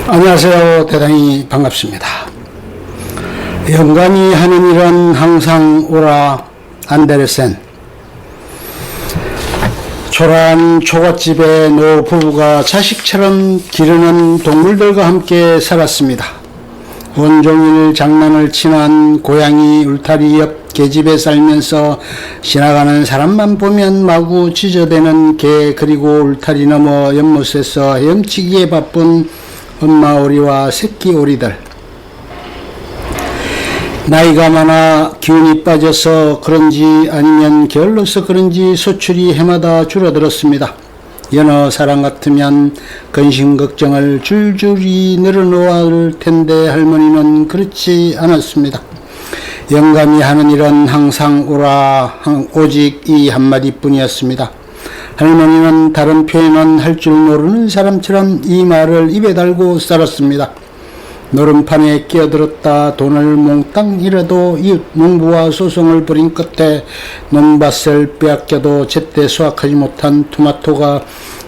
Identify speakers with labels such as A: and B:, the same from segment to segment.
A: 안녕하세요. 대단히 반갑습니다. 영감이 하는 일은 항상 오라 안데르센. 초라한 초가집에 노 부부가 자식처럼 기르는 동물들과 함께 살았습니다. 온종일 장난을 치는 고양이 울타리 옆 계집에 살면서 지나가는 사람만 보면 마구 짖어대는 개, 그리고 울타리 너머 연못에서 헤엄치기에 바쁜 엄마 오리와 새끼 오리들. 나이가 많아 기운이 빠져서 그런지 아니면 게을러서 그런지 소출이 해마다 줄어들었습니다. 여느 사람 같으면 근심 걱정을 줄줄이 늘어놓을 텐데 할머니는 그렇지 않았습니다. 영감이 하는 일은 항상 오라, 오직 이 한마디뿐이었습니다. 할머니는 다른 표현은 할 줄 모르는 사람처럼 이 말을 입에 달고 살았습니다. 노름판에 끼어들었다 돈을 몽땅 잃어도 이웃 농부와 소송을 벌인 끝에 논밭을 빼앗겨도 제때 수확하지 못한 토마토가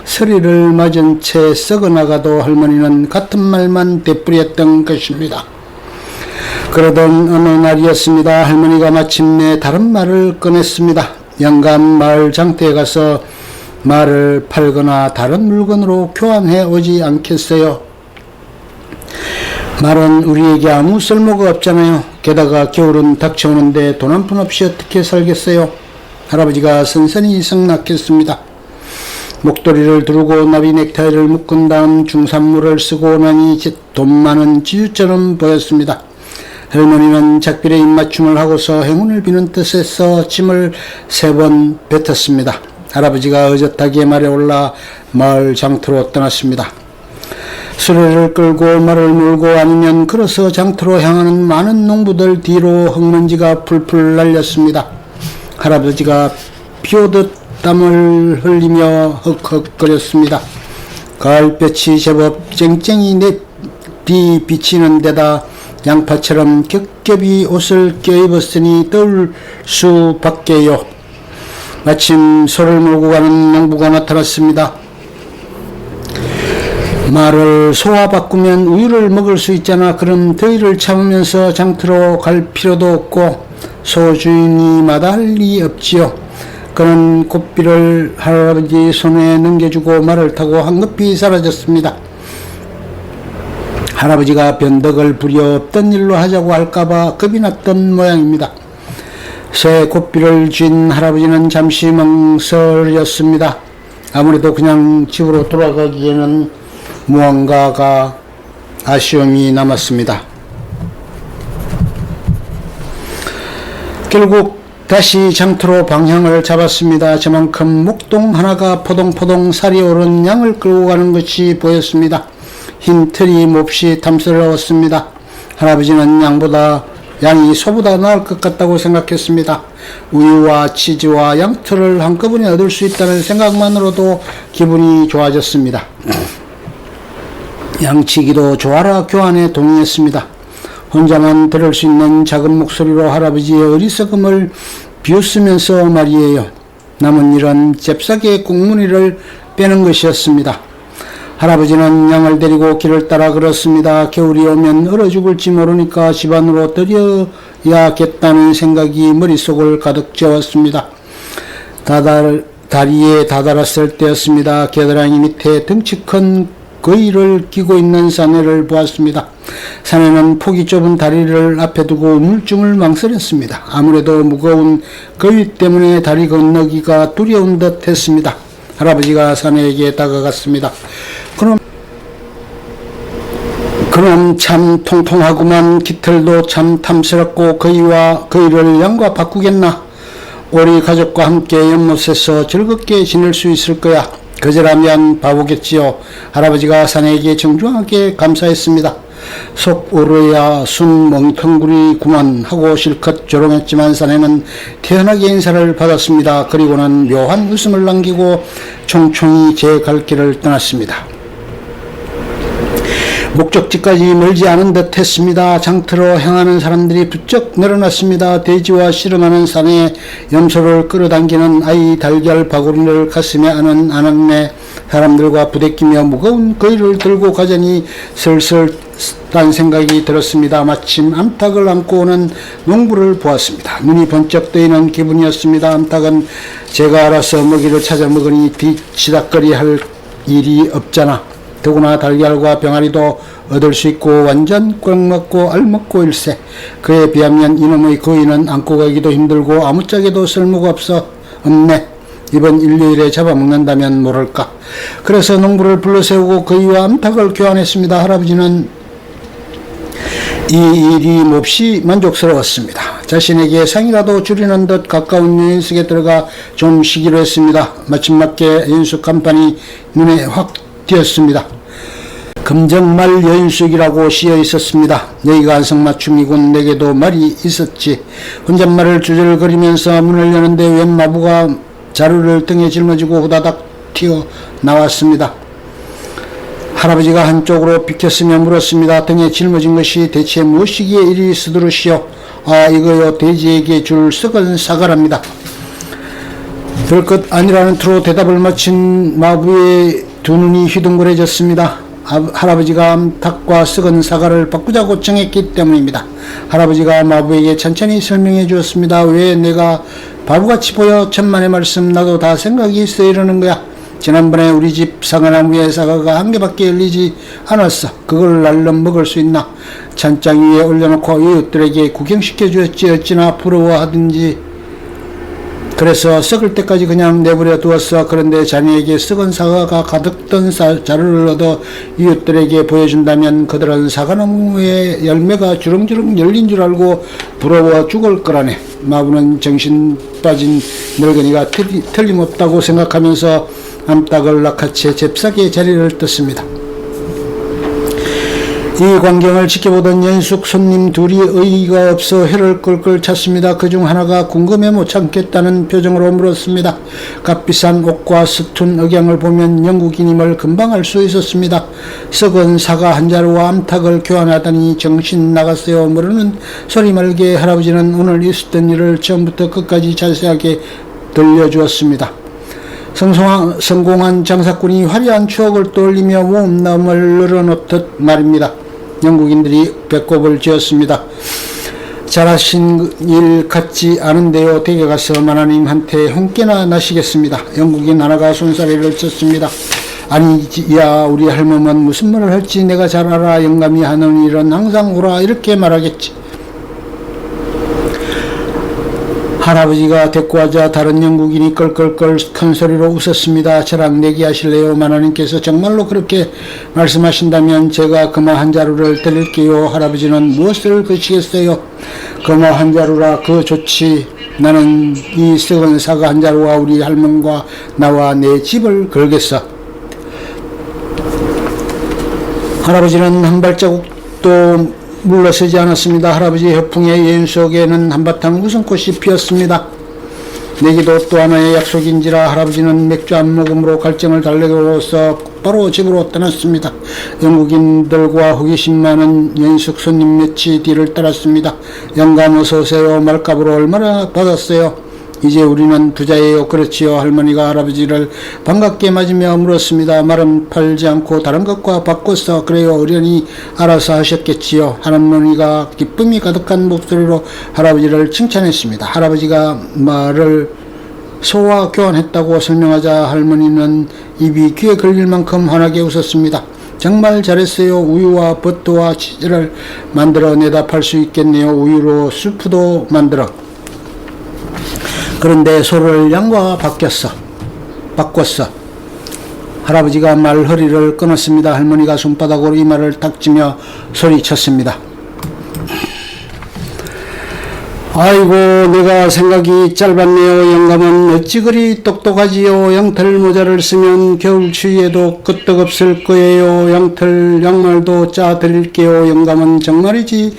A: 서리를 맞은 채 썩어나가도 할머니는 같은 말만 되풀이했던 것입니다. 그러던 어느 날이었습니다. 할머니가 마침내 다른 말을 꺼냈습니다. 영감 마을 장터에 가서 말을 팔거나 다른 물건으로 교환해 오지 않겠어요? 말은 우리에게 아무 쓸모가 없잖아요. 게다가 겨울은 닥쳐오는데 돈 한 푼 없이 어떻게 살겠어요? 할아버지가 선선히 성낙했습니다. 목도리를 두르고 나비 넥타이를 묶은 다음 중산모를 쓰고 나니 돈 많은 지주처럼 보였습니다. 할머니는 작별의 입맞춤을 하고서 행운을 비는 뜻에서 침을 3번 뱉었습니다. 할아버지가 의젓하게 말에 올라 마을 장터로 떠났습니다. 수레를 끌고 말을 몰고 아니면 걸어서 장터로 향하는 많은 농부들 뒤로 흙먼지가 풀풀 날렸습니다. 할아버지가 비오듯 땀을 흘리며 헉헉거렸습니다. 가을볕이 제법 쨍쨍이 내비 비치는 데다 양파처럼 겹겹이 옷을 껴입었으니 더울 수밖에요. 마침 소를 몰고 가는 농부가 나타났습니다. 말을 소와 바꾸면 우유를 먹을 수 있잖아. 그럼 더위를 참으면서 장터로 갈 필요도 없고 소 주인이 마다할 리 없지요. 그는 고삐를 할아버지 손에 넘겨주고 말을 타고 황급히 사라졌습니다. 할아버지가 변덕을 부려 없던 일로 하자고 할까봐 겁이 났던 모양입니다. 새 고삐를 쥔 할아버지는 잠시 멍설였습니다. 아무래도 그냥 집으로 돌아가기에는 무언가가 아쉬움이 남았습니다. 결국 다시 장터로 방향을 잡았습니다. 저만큼 목동 하나가 포동포동 살이 오른 양을 끌고 가는 것이 보였습니다. 흰 털이 몹시 탐스러웠습니다. 할아버지는 양이 소보다 나을 것 같다고 생각했습니다. 우유와 치즈와 양털을 한꺼번에 얻을 수 있다는 생각만으로도 기분이 좋아졌습니다. 양치기도 좋아라 교환에 동의했습니다. 혼자만 들을 수 있는 작은 목소리로 할아버지의 어리석음을 비웃으면서 말이에요. 남은 일은 잽싸게 꽁무니를 빼는 것이었습니다. 할아버지는 양을 데리고 길을 따라 걸었습니다. 겨울이 오면 얼어 죽을지 모르니까 집 안으로 들여야겠다는 생각이 머릿속을 가득 채웠습니다. 다리에 다다랐을 때였습니다. 겨드랑이 밑에 덩치 큰 거위를 끼고 있는 사내를 보았습니다. 사내는 폭이 좁은 다리를 앞에 두고 우물쭈물 망설였습니다. 아무래도 무거운 거위 때문에 다리 건너기가 두려운 듯 했습니다. 할아버지가 사내에게 다가갔습니다. 그럼 참 통통하구만. 깃털도 참 탐스럽고 거위를 양과 바꾸겠나? 우리 가족과 함께 연못에서 즐겁게 지낼 수 있을 거야. 거절하면 바보겠지요. 할아버지가 사내에게 정중하게 감사했습니다. 속 울어야 순 멍텅구리구만 하고 실컷 조롱했지만 사내는 태연하게 인사를 받았습니다. 그리고는 묘한 웃음을 남기고 총총히 제 갈 길을 떠났습니다. 목적지까지 멀지 않은 듯 했습니다. 장터로 향하는 사람들이 부쩍 늘어났습니다. 돼지와 씨름하는 사내에 염소를 끌어당기는 아이, 달걀 바구니를 가슴에 안은 아낙네, 사람들과 부대끼며 무거운 거위를 들고 가자니 슬슬 딴 생각이 들었습니다. 마침 암탉을 안고 오는 농부를 보았습니다. 눈이 번쩍 뜨이는 기분이었습니다. 암탉은 제가 알아서 먹이를 찾아 먹으니 뒤치닥거리 할 일이 없잖아. 더구나 달걀과 병아리도 얻을 수 있고 완전 꽉 먹고 알먹고 일세. 그에 비하면 이놈의 거위는 안고 가기도 힘들고 아무짝에도 쓸모가 없네. 이번 일요일에 잡아먹는다면 모를까. 그래서 농부를 불러세우고 거위와 암탉을 교환했습니다. 할아버지는 이 일이 몹시 만족스러웠습니다. 자신에게 상이라도 줄이는 듯 가까운 연숙에 들어가 좀 쉬기로 했습니다. 마침 맞게 연숙 간판이 눈에 확 띄었습니다. 금정말 연숙이라고 씌어 있었습니다. 여기가 안성맞춤이군. 내게도 말이 있었지. 혼잣말을 주절거리면서 문을 여는데 웬 마부가 자루를 등에 짊어지고 후다닥 튀어 나왔습니다. 할아버지가 한쪽으로 비켰으며 물었습니다. 등에 짊어진 것이 대체 무엇이기에 이리 서두르시오? 아, 이거요, 돼지에게 줄 썩은 사과랍니다. 별것 아니라는 투로 대답을 마친 마부의 두 눈이 휘둥그레졌습니다. 할아버지가 암탉과 썩은 사과를 바꾸자고 정했기 때문입니다. 할아버지가 마부에게 천천히 설명해 주었습니다. 왜 내가 바보같이 보여? 천만의 말씀, 나도 다 생각이 있어 이러는 거야. 지난번에 우리 집 사과나무에 사과가 한 개밖에 열리지 않았어. 그걸 날름 먹을 수 있나? 찬장 위에 올려놓고 이웃들에게 구경시켜 주었지. 어찌나 부러워하든지. 그래서 썩을 때까지 그냥 내버려 두었어. 그런데 자네에게 썩은 사과가 가득 든 자루를 얻어 이웃들에게 보여준다면 그들은 사과나무에 열매가 주렁주렁 열린 줄 알고 부러워 죽을 거라네. 마부는 정신 빠진 늙은이가 틀림없다고 생각하면서 암탉을 낚아채 잽싸게 자리를 떴습니다. 이 광경을 지켜보던 연숙 손님 둘이 의의가 없어 혀를 끌끌 찼습니다. 그중 하나가 궁금해 못 참겠다는 표정으로 물었습니다. 값비싼 옷과 서툰 억양을 보면 영국인임을 금방 알 수 있었습니다. 썩은 사과 한 자루와 암탉을 교환하다니 정신 나갔어요. 모르는 소리 말게 할아버지는 오늘 있었던 일을 처음부터 끝까지 자세하게 들려주었습니다. 성공한 장사꾼이 화려한 추억을 떠올리며 몸담을 늘어놓듯 말입니다. 영국인들이 배꼽을 쥐었습니다. 잘하신 일 같지 않은데요. 댁에 가서 마나님한테 혼께나 나시겠습니다. 영국인 하나가 손사래를 쳤습니다. 아니야, 우리 할멈은 무슨 말을 할지 내가 잘 알아. 영감이 하는 일은 항상 오라 이렇게 말하겠지. 할아버지가 데리고 하자 다른 영국인이 껄껄껄 큰 소리로 웃었습니다. 저랑 내기하실래요? 마나님께서 정말로 그렇게 말씀하신다면 제가 금화 한 자루를 드릴게요. 할아버지는 무엇을 거시겠어요? 금화 한 자루라 그 좋지. 나는 이 썩은 사과 한 자루와 우리 할멈과 나와 내 집을 걸겠어. 할아버지는 한 발자국도 물러서지 않았습니다. 할아버지의 허풍의 연속에는 한바탕 웃음꽃이 피었습니다. 내기도 또 하나의 약속인지라 할아버지는 맥주 한 모금으로 갈증을 달래고서 바로 집으로 떠났습니다. 영국인들과 호기심 많은 연숙 손님 몇이 뒤를 따랐습니다. 영감 어서 오세요. 말값으로 얼마나 받았어요? 이제 우리는 부자예요. 그렇지요. 할머니가 할아버지를 반갑게 맞으며 물었습니다. 말은 팔지 않고 다른 것과 바꿔서 그래요. 어련히 알아서 하셨겠지요. 할머니가 기쁨이 가득한 목소리로 할아버지를 칭찬했습니다. 할아버지가 말을 소와 교환했다고 설명하자 할머니는 입이 귀에 걸릴 만큼 환하게 웃었습니다. 정말 잘했어요. 우유와 버터와 치즈를 만들어 내다 팔 수 있겠네요. 우유로 수프도 만들어. 그런데 소를 양과 바꿨어. 할아버지가 말 허리를 끊었습니다. 할머니가 손바닥으로 이마를 탁치며 소리쳤습니다. 아이고, 내가 생각이 짧았네요. 영감은 어찌 그리 똑똑하지요. 양털 모자를 쓰면 겨울 추위에도 끄떡없을 거예요. 양털 양말도 짜 드릴게요. 영감은 정말이지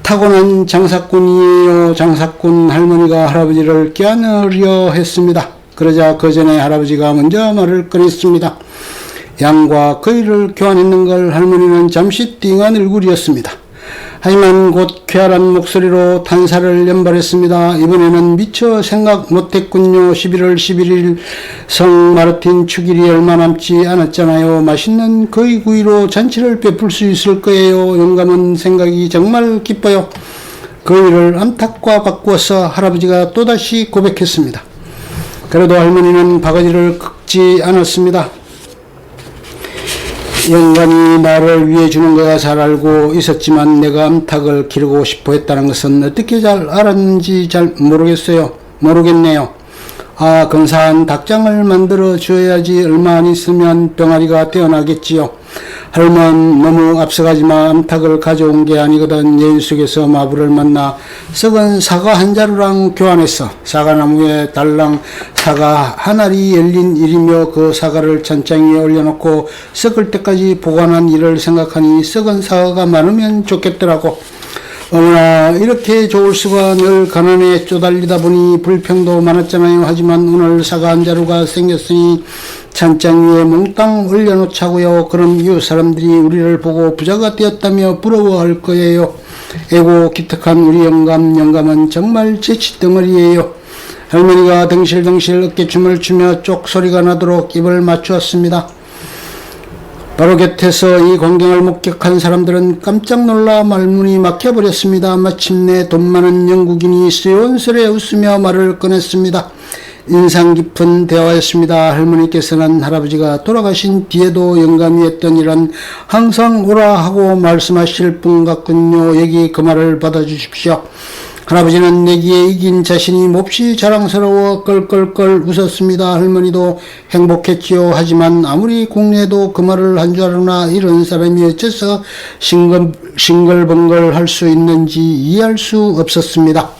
A: 타고난 장사꾼이에요. 장사꾼. 할머니가 할아버지를 껴안으려 했습니다. 그러자 그 전에 할아버지가 먼저 말을 꺼냈습니다. 양과 거위를 교환했는 걸 할머니는 잠시 띵한 얼굴이었습니다. 하지만 곧 쾌활한 목소리로 탄사를 연발했습니다. 이번에는 미처 생각 못했군요. 11월 11일 성 마르틴 축일이 얼마 남지 않았잖아요. 맛있는 거위구이로 잔치를 베풀 수 있을 거예요. 영감은 생각이 정말 기뻐요. 거위를 암탉과 바꾸어서 할아버지가 또다시 고백했습니다. 그래도 할머니는 바가지를 긁지 않았습니다. 영감이 나를 위해 주는 거야 잘 알고 있었지만 내가 암탉을 기르고 싶어 했다는 것은 어떻게 잘 알았는지 잘 모르겠네요. 아, 근사한 닭장을 만들어 주어야지. 얼마 안 있으면 병아리가 태어나겠지요. 할멈 너무 앞서가지마. 암탉을 가져온 게 아니거든. 예일 속에서 마부를 만나 썩은 사과 한 자루랑 교환했어. 사과나무에 달랑 사과 한 알이 열린 일이며 그 사과를 찬장 위에 올려놓고 썩을 때까지 보관한 일을 생각하니 썩은 사과가 많으면 좋겠더라고. 어머나, 이렇게 좋을 수가. 늘 가난에 쪼달리다 보니 불평도 많았잖아요. 하지만 오늘 사과 한 자루가 생겼으니 찬장 위에 몽땅 올려놓자고요. 그럼 이웃 사람들이 우리를 보고 부자가 되었다며 부러워할 거예요. 에고 기특한 우리 영감은 정말 재치덩어리예요. 할머니가 덩실덩실 어깨춤을 추며 쪽 소리가 나도록 입을 맞추었습니다. 바로 곁에서 이 광경을 목격한 사람들은 깜짝 놀라 말문이 막혀버렸습니다. 마침내 돈 많은 영국인이 시원스레 웃으며 말을 꺼냈습니다. 인상 깊은 대화였습니다. 할머니께서는 할아버지가 돌아가신 뒤에도 영감이 했던 일은 항상 오라 하고 말씀하실 분 같군요. 여기 그 말을 받아주십시오. 할아버지는 내기에 이긴 자신이 몹시 자랑스러워 껄껄껄 웃었습니다. 할머니도 행복했지요. 하지만 아무리 국내도 그 말을 한 줄 아나 이런 사람이 어째서 싱글벙글 할 수 있는지 이해할 수 없었습니다.